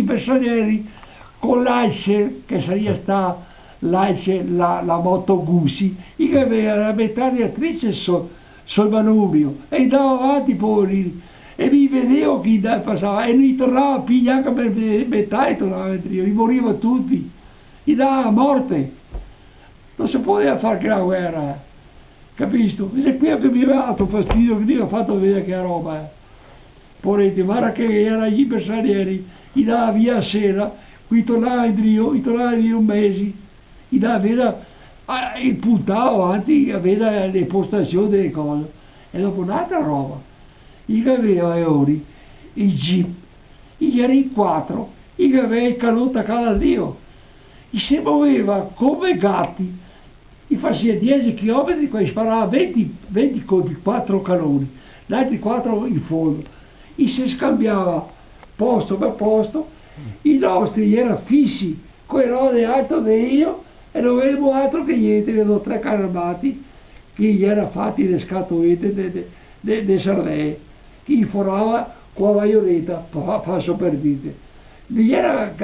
bersaglieri con l'Alce, che sarebbe stata l'Alce, la moto Gussi, che aveva la metragliatrice sul manubrio, e andava avanti poi, e mi vedevo chi passava, e mi tornava a pigliare per metà e tornava dentro, mi moriva tutti, gli dava la morte, non si poteva fare che la guerra, capisci? E qui che mi aveva dato fastidio, che mi ha fatto vedere che roba, Poretti, guarda che era gli bersaglieri, gli dava via a sera, qui tornava in trio, un mese, gli dava via, il puntava avanti, aveva le postazioni delle cose, e dopo un'altra roba, gli aveva i jeep, gli era in quattro, gli aveva il canotto cada Dio, gli si muoveva come gatti, gli faceva 10 km, poi sparava 20 colpi, 4 canoni, gli altri 4 in fondo. E si scambiava posto per posto, i nostri erano fissi, con le rode alto di io, e non avevamo altro che niente, vedo 3 carri armati, che gli era fatti le scatolette di sardelle, che gli forava con la baionetta, passo per dite. Gli era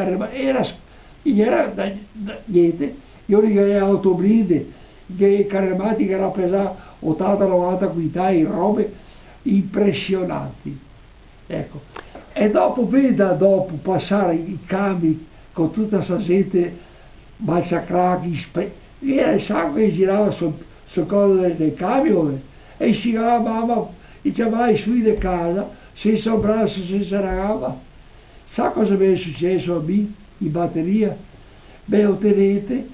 niente, io gli avevo autoblinde, che i carri armati che erano pesati 80-90 quintali, robe impressionanti. Ecco, e dopo dopo passare i cambi con tutta questa gente massacrati, era il sangue che girava sul collo del camion, e si chiamava, diceva su di casa, senza un braccio, senza una gamba. Sa cosa mi è successo a me in batteria? Beh, un tenente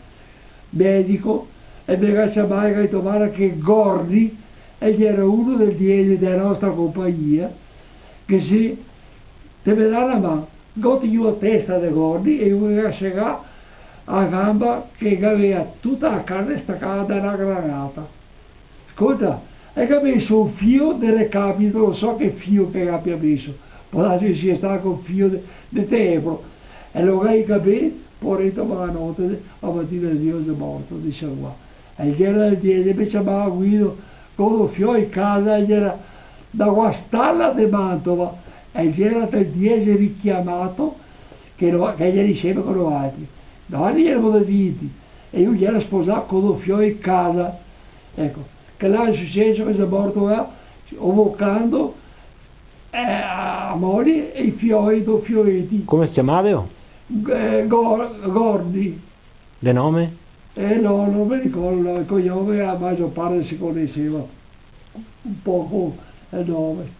medico, e mi ha chiamato e detto guarda che Gordi, egli era uno della nostra compagnia, che se te me dà la mano, gotti io a testa di Gordi, e io mi segà a gamba che aveva tutta la carne staccata da una granata. Ascolta, e che ha messo un fio del recapito, non so che fio che abbia messo, può darsi che sia stato un fio di tempro, e lo hai capito, poi ritorno la notte, la mattina Dio è morto, dice qua. E gli era il diede, mi chiamava Guido, con un fio in casa, gli era da Guastalla di Mantova, e gli era il diede richiamato, che gli diceva con altri. Noi eravamo vinti, e io gli era sposato con un fio in casa, ecco, che là è successo che è morto là, ovocando a moglie e i fioi, 2 fioetti. Come si chiamava? Gordi. De nome? No, non mi ricordo il cognome, la maggior parte si conosceva un poco il nome.